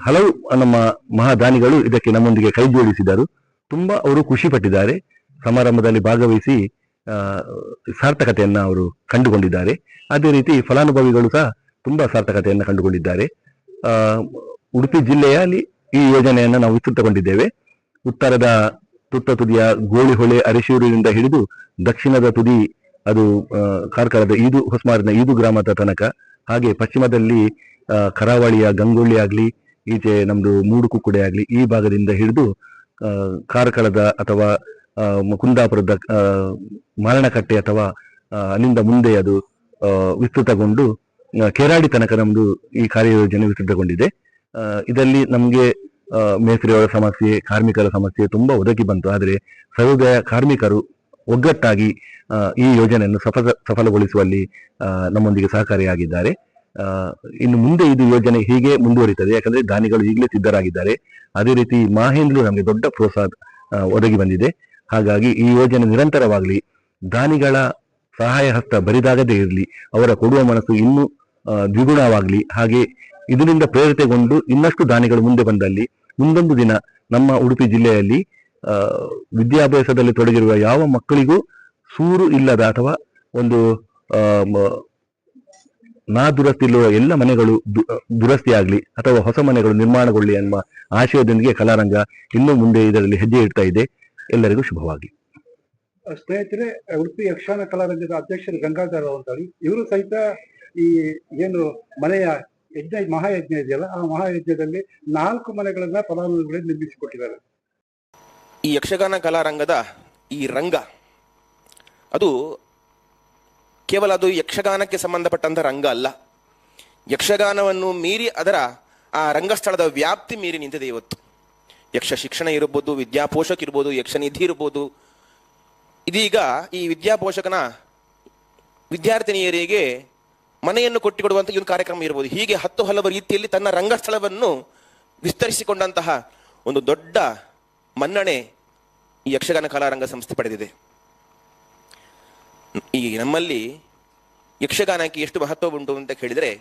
ಹಲವು ನಮ್ಮ ಮಹಾದಾನಿಗಳು ಇದಕ್ಕೆ ನಮ್ಮೊಂದಿಗೆ ಕೈ ಜೋಡಿಸಿದರು. ತುಂಬಾ ಅವರು ಖುಷಿ ಪಟ್ಟಿದ್ದಾರೆ. ಸಮಾರಂಭದಲ್ಲಿ ಭಾಗವಹಿಸಿ ಸಾರ್ಥಕತೆಯನ್ನ ಅವರು ಕಂಡುಕೊಂಡಿದ್ದಾರೆ. ಅದೇ ರೀತಿ ಫಲಾನುಭವಿಗಳು ಸಹ ತುಂಬಾ ಸಾರ್ಥಕತೆಯನ್ನು ಕಂಡುಕೊಂಡಿದ್ದಾರೆ. ಉಡುಪಿ ಜಿಲ್ಲೆಯಲ್ಲಿ ಈ ಯೋಜನೆಯನ್ನು ನಾವು ವಿಸ್ತೃತಗೊಂಡಿದ್ದೇವೆ. ಉತ್ತರದ ತುತ್ತ ತುದಿಯ ಗೋಳಿಹೊಳೆ ಅರಿಶೂರಿನಿಂದ ಹಿಡಿದು ದಕ್ಷಿಣದ ತುದಿ ಅದು ಕಾರ್ಕಳದ ಹೊಸಮಾರಿನ ಈದು ಗ್ರಾಮದ ತನಕ, ಹಾಗೆ ಪಶ್ಚಿಮದಲ್ಲಿ ಕರಾವಳಿಯ ಗಂಗೊಳ್ಳಿ ಆಗ್ಲಿ, ಈಚೆ ನಮ್ದು ಮೂಡುಕುಕ್ಕುಡೆ ಆಗ್ಲಿ, ಈ ಭಾಗದಿಂದ ಹಿಡಿದು ಕಾರ್ಕಳದ ಅಥವಾ ಕುಂದಾಪುರದ ಮಾರಣಕಟ್ಟೆ ಅಥವಾ ಅಲ್ಲಿಂದ ಮುಂದೆ ಅದು ವಿಸ್ತೃತಗೊಂಡು ಕೇರಾಡಿ ತನಕ ನಮ್ದು ಈ ಕಾರ್ಯಯೋಜನೆ ವಿಸ್ತೃತಗೊಂಡಿದೆ. ಇದರಲ್ಲಿ ನಮ್ಗೆ ಮೇಸ್ತ್ರಿಯವರ ಸಮಸ್ಯೆ, ಕಾರ್ಮಿಕರ ಸಮಸ್ಯೆ ತುಂಬಾ ಒದಗಿ ಬಂತು. ಆದರೆ ಸರ್ವೋದಯ ಕಾರ್ಮಿಕರು ಒಗ್ಗಟ್ಟಾಗಿ ಈ ಯೋಜನೆಯನ್ನು ಸಫಲಗೊಳಿಸುವಲ್ಲಿ ನಮ್ಮೊಂದಿಗೆ ಸಹಕಾರಿಯಾಗಿದ್ದಾರೆ. ಇನ್ನು ಮುಂದೆ ಇದು ಯೋಜನೆ ಹೀಗೆ ಮುಂದುವರಿತದೆ. ಯಾಕಂದ್ರೆ ದಾನಿಗಳು ಈಗಲೇ ಸಿದ್ಧರಾಗಿದ್ದಾರೆ. ಅದೇ ರೀತಿ ಮಾಹೇಂದ್ರರು ನಮಗೆ ದೊಡ್ಡ ಪ್ರೋತ್ಸಾಹ ಒದಗಿ ಬಂದಿದೆ. ಹಾಗಾಗಿ ಈ ಯೋಜನೆ ನಿರಂತರವಾಗಲಿ, ದಾನಿಗಳ ಸಹಾಯ ಹಸ್ತ ಬರಿದಾಗದೇ ಇರಲಿ, ಅವರ ಕೊಡುವ ಮನಸ್ಸು ಇನ್ನೂ ದ್ವಿಗುಣವಾಗಲಿ. ಹಾಗೆ ಇದರಿಂದ ಪ್ರೇರಿತಗೊಂಡು ಇನ್ನಷ್ಟು ದಾನಿಗಳು ಮುಂದೆ ಬಂದಲ್ಲಿ ಮುಂದೊಂದು ದಿನ ನಮ್ಮ ಉಡುಪಿ ಜಿಲ್ಲೆಯಲ್ಲಿ ವಿದ್ಯಾಭ್ಯಾಸದಲ್ಲಿ ತೊಡಗಿರುವ ಯಾವ ಮಕ್ಕಳಿಗೂ ಸೂರು ಇಲ್ಲದ ಅಥವಾ ಒಂದು ದುರಸ್ತಿಯಿರುವ ಎಲ್ಲ ಮನೆಗಳು ದುರಸ್ತಿಯಾಗಲಿ ಅಥವಾ ಹೊಸ ಮನೆಗಳು ನಿರ್ಮಾಣಗೊಳ್ಳಿ ಎಂಬ ಆಶಯದೊಂದಿಗೆ ಕಲಾರಂಗ ಇನ್ನು ಮುಂದೆ ಇದರಲ್ಲಿ ಹೆಜ್ಜೆ ಇಡ್ತಾ ಇದೆ. ಎಲ್ಲರಿಗೂ ಶುಭವಾಗಿ. ಸ್ನೇಹಿತರೆ, ಉಡುಪಿ ಯಕ್ಷಗಾನ ಕಲಾರಂಗದ ಅಧ್ಯಕ್ಷರು ಗಂಗಾಧರ್ ಅಂತೇಳಿ, ಇವರು ಸಹಿತ ಈ ಏನು ಮನೆಯ ಮಹಾಯಜ್ಞ ಇದೆಯಲ್ಲ, ಆ ಮಹಾಯಜ್ಞದಲ್ಲಿ 4 ಮನೆಗಳನ್ನ ಫಲಾನುಭವಿಗಳಿಗೆ ನಿರ್ಮಿಸಿಕೊಟ್ಟಿದ್ದಾರೆ. ಈ ಯಕ್ಷಗಾನ ಕಲಾರಂಗದ ಈ ರಂಗ ಅದು ಕೇವಲ ಅದು ಯಕ್ಷಗಾನಕ್ಕೆ ಸಂಬಂಧಪಟ್ಟಂತ ರಂಗ ಅಲ್ಲ. ಯಕ್ಷಗಾನವನ್ನು ಮೀರಿ ಅದರ ಆ ರಂಗಸ್ಥಳದ ವ್ಯಾಪ್ತಿ ಮೀರಿ ನಿಂತಿದೆ ಇವತ್ತು. ಯಕ್ಷ ಶಿಕ್ಷಣ ಇರ್ಬೋದು, ವಿದ್ಯಾಪೋಷಕ ಇರ್ಬೋದು, ಯಕ್ಷನಿಧಿ ಇರ್ಬೋದು, ಇದೀಗ ಈ ವಿದ್ಯಾಪೋಷಕನ ವಿದ್ಯಾರ್ಥಿನಿಯರಿಗೆ ಮನೆಯನ್ನು ಕೊಟ್ಟಿಕೊಡುವಂಥ ಈ ಒಂದು ಕಾರ್ಯಕ್ರಮ ಇರ್ಬೋದು. ಹೀಗೆ ಹಲವು ರೀತಿಯಲ್ಲಿ ತನ್ನ ರಂಗಸ್ಥಳವನ್ನು ವಿಸ್ತರಿಸಿಕೊಂಡಂತಹ ಒಂದು ದೊಡ್ಡ ಮನ್ನಣೆ ಈ ಯಕ್ಷಗಾನ ಕಲಾರಂಗ ಸಂಸ್ಥೆ ಪಡೆದಿದೆ. ಈ ನಮ್ಮಲ್ಲಿ ಯಕ್ಷಗಾನಕ್ಕೆ ಎಷ್ಟು ಮಹತ್ವ ಉಂಟು ಅಂತ ಕೇಳಿದರೆ,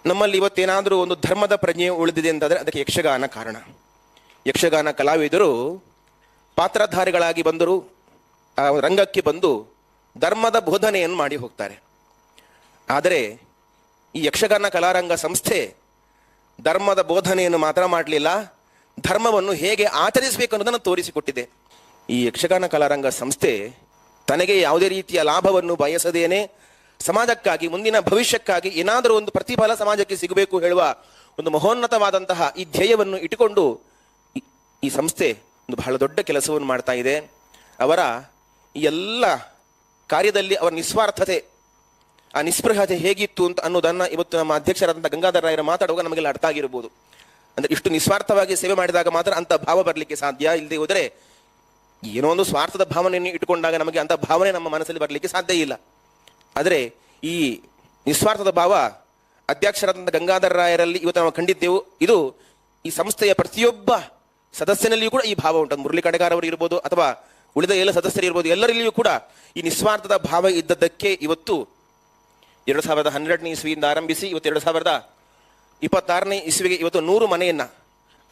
ನಮ್ಮಲ್ಲಿ ಇವತ್ತೇನಾದರೂ ಒಂದು ಧರ್ಮದ ಪ್ರಜ್ಞೆ ಉಳಿದಿದೆ ಅಂತಂದರೆ ಅದಕ್ಕೆ ಯಕ್ಷಗಾನ ಕಾರಣ. ಯಕ್ಷಗಾನ ಕಲಾವಿದರು ಪಾತ್ರಧಾರಿಗಳಾಗಿ ಬಂದರು, ಆ ರಂಗಕ್ಕೆ ಬಂದು ಧರ್ಮದ ಬೋಧನೆಯನ್ನು ಮಾಡಿ ಹೋಗ್ತಾರೆ. ಆದರೆ ಈ ಯಕ್ಷಗಾನ ಕಲಾರಂಗ ಸಂಸ್ಥೆ ಧರ್ಮದ ಬೋಧನೆಯನ್ನು ಮಾತ್ರ ಮಾಡಲಿಲ್ಲ, ಧರ್ಮವನ್ನು ಹೇಗೆ ಆಚರಿಸಬೇಕು ಅನ್ನೋದನ್ನು ತೋರಿಸಿಕೊಟ್ಟಿದೆ. ಈ ಯಕ್ಷಗಾನ ಕಲಾರಂಗ ಸಂಸ್ಥೆ ತನಗೆ ಯಾವುದೇ ರೀತಿಯ ಲಾಭವನ್ನು ಬಯಸದೇನೆ ಸಮಾಜಕ್ಕಾಗಿ, ಮುಂದಿನ ಭವಿಷ್ಯಕ್ಕಾಗಿ ಏನಾದರೂ ಒಂದು ಪ್ರತಿಫಲ ಸಮಾಜಕ್ಕೆ ಸಿಗಬೇಕು ಹೇಳುವ ಒಂದು ಮಹೋನ್ನತವಾದಂತಹ ಈ ಧ್ಯೇಯವನ್ನು ಇಟ್ಟುಕೊಂಡು ಈ ಸಂಸ್ಥೆ ಒಂದು ಬಹಳ ದೊಡ್ಡ ಕೆಲಸವನ್ನು ಮಾಡ್ತಾ ಇದೆ. ಅವರ ಈ ಎಲ್ಲ ಕಾರ್ಯದಲ್ಲಿ ಅವರ ನಿಸ್ವಾರ್ಥತೆ, ಆ ನಿಸ್ಪೃಹತೆ ಹೇಗಿತ್ತು ಅಂತ ಅನ್ನೋದನ್ನು ಇವತ್ತು ನಮ್ಮ ಅಧ್ಯಕ್ಷರಾದಂಥ ಗಂಗಾಧರ ರಾಯರು ಮಾತಾಡುವಾಗ ನಮಗೆಲ್ಲ ಅರ್ಥ ಆಗಿರ್ಬೋದು. ಅಂದರೆ ಇಷ್ಟು ನಿಸ್ವಾರ್ಥವಾಗಿ ಸೇವೆ ಮಾಡಿದಾಗ ಮಾತ್ರ ಅಂಥ ಭಾವ ಬರಲಿಕ್ಕೆ ಸಾಧ್ಯ. ಇಲ್ಲದೆ ಹೋದರೆ ಏನೋ ಒಂದು ಸ್ವಾರ್ಥದ ಭಾವನೆಯನ್ನು ಇಟ್ಟುಕೊಂಡಾಗ ನಮಗೆ ಅಂಥ ಭಾವನೆ ನಮ್ಮ ಮನಸ್ಸಲ್ಲಿ ಬರಲಿಕ್ಕೆ ಸಾಧ್ಯ ಇಲ್ಲ. ಆದರೆ ಈ ನಿಸ್ವಾರ್ಥದ ಭಾವ ಅಧ್ಯಕ್ಷರಾದಂಥ ಗಂಗಾಧರ ರಾಯರಲ್ಲಿ ಇವತ್ತು ನಾವು ಕಂಡಿದ್ದೆವು. ಇದು ಈ ಸಂಸ್ಥೆಯ ಪ್ರತಿಯೊಬ್ಬ ಸದಸ್ಯನಲ್ಲಿಯೂ ಕೂಡ ಈ ಭಾವ ಉಂಟು. ಮುರಳಿ ಕಡೆಗಾರ್ ಅವರು ಇರ್ಬೋದು ಅಥವಾ ಉಳಿದ ಎಲ್ಲ ಸದಸ್ಯರು ಇರ್ಬೋದು, ಎಲ್ಲರಲ್ಲಿಯೂ ಕೂಡ ಈ ನಿಸ್ವಾರ್ಥದ ಭಾವ ಇದ್ದದ್ದಕ್ಕೆ ಇವತ್ತು 2012ನೇ ಇಸ್ವಿಯಿಂದ ಆರಂಭಿಸಿ ಇವತ್ತು 2026ನೇ ಇಸ್ವಿಗೆ ಇವತ್ತು 100 ಮನೆಯನ್ನು,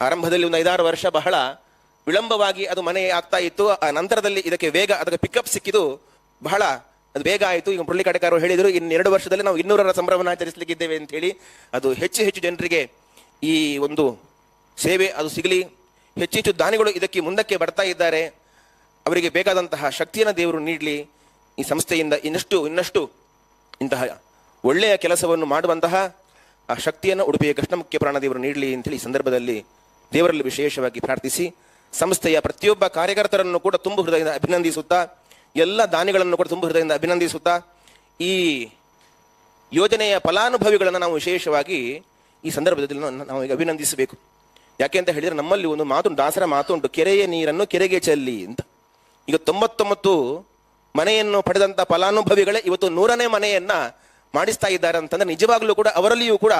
ಆರಂಭದಲ್ಲಿ ಒಂದು 5-6 ವರ್ಷ ಬಹಳ ವಿಳಂಬವಾಗಿ ಅದು ಮನೆ ಆಗ್ತಾ ಇತ್ತು. ಆ ನಂತರದಲ್ಲಿ ಇದಕ್ಕೆ ವೇಗ, ಅದಕ್ಕೆ ಪಿಕಪ್ ಸಿಕ್ಕಿದ್ದು ಬಹಳ ಅದು ಬೇಗ ಆಯಿತು. ಈಗ ಮುರಳಿ ಕಡೆಗಾರರು ಹೇಳಿದರು, ಇನ್ನು 2 ವರ್ಷದಲ್ಲಿ ನಾವು 200ರ ಸಂಭ್ರಮವನ್ನು ಆಚರಿಸಲಿಕ್ಕಿದ್ದೇವೆ ಅಂತ ಹೇಳಿ. ಅದು ಹೆಚ್ಚು ಜನರಿಗೆ ಈ ಒಂದು ಸೇವೆ ಅದು ಸಿಗಲಿ, ಹೆಚ್ಚು ದಾನಿಗಳು ಇದಕ್ಕೆ ಮುಂದಕ್ಕೆ ಬರ್ತಾ ಇದ್ದಾರೆ, ಅವರಿಗೆ ಬೇಕಾದಂತಹ ಶಕ್ತಿಯನ್ನು ದೇವರು ನೀಡಲಿ. ಈ ಸಂಸ್ಥೆಯಿಂದ ಇನ್ನಷ್ಟು ಇಂತಹ ಒಳ್ಳೆಯ ಕೆಲಸವನ್ನು ಮಾಡುವಂತಹ ಆ ಶಕ್ತಿಯನ್ನು ಉಡುಪಿಯ ಕೃಷ್ಣಮುಖ್ಯ ಪ್ರಾಣದೇವರು ನೀಡಲಿ ಅಂತೇಳಿ ಈ ಸಂದರ್ಭದಲ್ಲಿ ದೇವರಲ್ಲಿ ವಿಶೇಷವಾಗಿ ಪ್ರಾರ್ಥಿಸಿ, ಸಂಸ್ಥೆಯ ಪ್ರತಿಯೊಬ್ಬ ಕಾರ್ಯಕರ್ತರನ್ನು ಕೂಡ ತುಂಬ ಹೃದಯದಿಂದ ಅಭಿನಂದಿಸುತ್ತಾ, ಎಲ್ಲ ದಾನಿಗಳನ್ನು ಕೂಡ ತುಂಬ ಹೃದಯದಿಂದ ಅಭಿನಂದಿಸುತ್ತಾ, ಈ ಯೋಜನೆಯ ಫಲಾನುಭವಿಗಳನ್ನು ನಾವು ವಿಶೇಷವಾಗಿ ಈ ಸಂದರ್ಭದಲ್ಲಿ ನಾವು ಈಗ ಅಭಿನಂದಿಸಬೇಕು. ಯಾಕೆ ಅಂತ ಹೇಳಿದರೆ, ನಮ್ಮಲ್ಲಿ ಒಂದು ಮಾತು, ದಾಸರ ಮಾತು ಉಂಟು, ಕೆರೆಯ ನೀರನ್ನು ಕೆರೆಗೆ ಚೆಲ್ಲಿ ಅಂತ. ಈಗ 99 ಮನೆಯನ್ನು ಪಡೆದಂಥ ಫಲಾನುಭವಿಗಳೇ ಇವತ್ತು 100ನೇ ಮನೆಯನ್ನ ಮಾಡಿಸ್ತಾ ಇದ್ದಾರೆ ಅಂತಂದ್ರೆ ನಿಜವಾಗ್ಲೂ ಕೂಡ ಅವರಲ್ಲಿಯೂ ಕೂಡ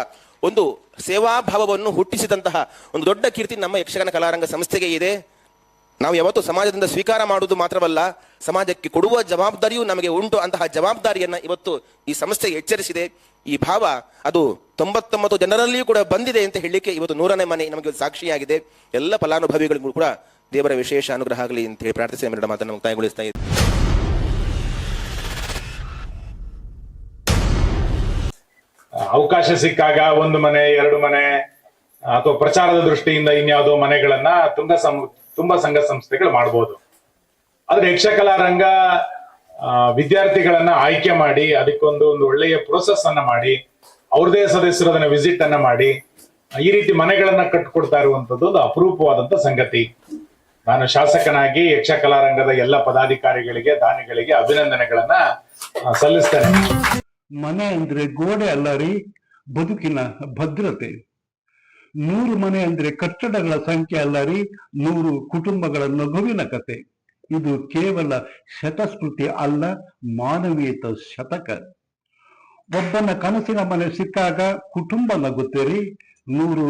ಒಂದು ಸೇವಾಭಾವವನ್ನು ಹುಟ್ಟಿಸಿದಂತಹ ಒಂದು ದೊಡ್ಡ ಕೀರ್ತಿ ನಮ್ಮ ಯಕ್ಷಗಾನ ಕಲಾರಂಗ ಸಂಸ್ಥೆಗೆ ಇದೆ. ನಾವು ಯಾವತ್ತೂ ಸಮಾಜದಿಂದ ಸ್ವೀಕಾರ ಮಾಡುವುದು ಮಾತ್ರವಲ್ಲ, ಸಮಾಜಕ್ಕೆ ಕೊಡುವ ಜವಾಬ್ದಾರಿಯೂ ನಮಗೆ ಉಂಟು. ಅಂತಹ ಜವಾಬ್ದಾರಿಯನ್ನು ಇವತ್ತು ಈ ಸಂಸ್ಥೆ ಎಚ್ಚರಿಸಿದೆ. ಈ ಭಾವ ಅದು 99 ಜನರಲ್ಲಿಯೂ ಕೂಡ ಬಂದಿದೆ ಅಂತ ಹೇಳಲಿಕ್ಕೆ ಇವತ್ತು 100ನೇ ಮನೆ ನಮಗೆ ಸಾಕ್ಷಿಯಾಗಿದೆ. ಎಲ್ಲ ಫಲಾನುಭವಿಗಳಿಗೂ ಕೂಡ ದೇವರ ವಿಶೇಷ ಅನುಗ್ರಹ ಆಗಲಿ ಅಂತ ಹೇಳಿ ಪ್ರಾರ್ಥಿಸಿ ಎರಡು ಮಾತನ್ನು ಮುಕ್ತಾಯಗೊಳಿಸ್ತಾ ಇದ್ದೆ. ಅವಕಾಶ ಸಿಕ್ಕಾಗ 1 ಮನೆ 2 ಮನೆ ಅಥವಾ ಪ್ರಚಾರದ ದೃಷ್ಟಿಯಿಂದ ಇನ್ಯಾವುದೋ ಮನೆಗಳನ್ನ ತುಂಬಾ ಸಂಘ ಸಂಸ್ಥೆಗಳು ಮಾಡಬಹುದು. ಆದ್ರೆ ಯಕ್ಷಕಲಾ ರಂಗ ವಿದ್ಯಾರ್ಥಿಗಳನ್ನ ಆಯ್ಕೆ ಮಾಡಿ ಅದಕ್ಕೊಂದು ಒಳ್ಳೆಯ ಪ್ರೋಸೆಸ್ ಅನ್ನ ಮಾಡಿ ಅವ್ರದೇ ಸದಸ್ಯರು ಅದನ್ನ ವಿಸಿಟ್ ಅನ್ನ ಮಾಡಿ ಈ ರೀತಿ ಮನೆಗಳನ್ನ ಕಟ್ಟಿಕೊಡ್ತಾ ಇರುವಂತದ್ದು ಒಂದು ಅಪರೂಪವಾದಂತ ಸಂಗತಿ. ನಾನು ಶಾಸಕನಾಗಿ ಯಕ್ಷಕಲಾ ರಂಗದ ಎಲ್ಲ ಪದಾಧಿಕಾರಿಗಳಿಗೆ, ದಾನಿಗಳಿಗೆ ಅಭಿನಂದನೆಗಳನ್ನ ಸಲ್ಲಿಸ್ತೇನೆ. ಮನೆ ಅಂದ್ರೆ ಗೋಡೆ ಅಲ್ಲ ರೀ, ಬದುಕಿನ ಭದ್ರತೆ. 100 ಮನೆ ಅಂದ್ರೆ ಕಟ್ಟಡಗಳ ಸಂಖ್ಯೆ ಅಲ್ಲ ರೀ, 100 ಕುಟುಂಬಗಳ ನಗುವಿನ ಕತೆ. ಇದು ಕೇವಲ ಶತಸ್ಮೃತಿ ಅಲ್ಲ, ಮಾನವೀಯತ ಶತಕ. ಒಬ್ಬನ ಕನಸಿನ ಮನೆ ಸಿಕ್ಕಾಗ ಕುಟುಂಬ ನಗುತ್ತೇರಿ, 100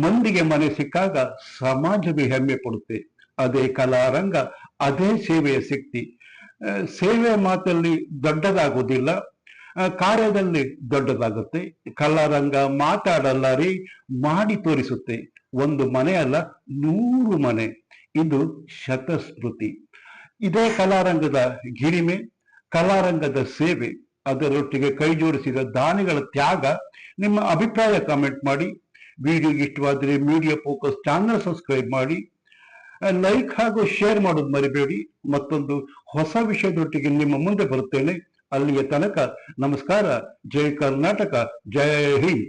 ಮಂದಿಗೆ ಮನೆ ಸಿಕ್ಕಾಗ ಸಮಾಜವೇ ಹೆಮ್ಮೆ ಪಡುತ್ತೆ. ಅದೇ ಕಲಾರಂಗ, ಅದೇ ಸೇವೆಯ ಶಕ್ತಿ. ಸೇವೆ ಮಾತಲ್ಲಿ ದೊಡ್ಡದಾಗೋದಿಲ್ಲ, ಕಾರ್ಯದಲ್ಲಿ ದೊಡ್ಡದಾಗುತ್ತೆ. ಕಲಾರಂಗ ಮಾತಾಡಲ್ಲ ರೀ, ಮಾಡಿ ತೋರಿಸುತ್ತೆ. 1 ಮನೆ ಅಲ್ಲ, 100 ಮನೆ. ಇದು ಶತಸ್ಮೃತಿ. ಇದೇ ಕಲಾರಂಗದ ಗಿರಿಮೆ, ಕಲಾರಂಗದ ಸೇವೆ, ಅದರೊಟ್ಟಿಗೆ ಕೈ ಜೋಡಿಸಿದ ದಾನಿಗಳ ತ್ಯಾಗ. ನಿಮ್ಮ ಅಭಿಪ್ರಾಯ ಕಾಮೆಂಟ್ ಮಾಡಿ. ವಿಡಿಯೋ ಇಷ್ಟವಾದರೆ ಮೀಡಿಯಾ ಫೋಕಸ್ ಚಾನಲ್ ಸಬ್ಸ್ಕ್ರೈಬ್ ಮಾಡಿ, ಲೈಕ್ ಹಾಗೂ ಶೇರ್ ಮಾಡೋದು ಮರಿಬೇಡಿ. ಮತ್ತೊಂದು ಹೊಸ ವಿಷಯದೊಟ್ಟಿಗೆ ನಿಮ್ಮ ಮುಂದೆ ಬರುತ್ತೇನೆ. ಅಲ್ಲಿಯ ತನಕ ನಮಸ್ಕಾರ. ಜೈ ಕರ್ನಾಟಕ, ಜೈ ಹಿಂದ್.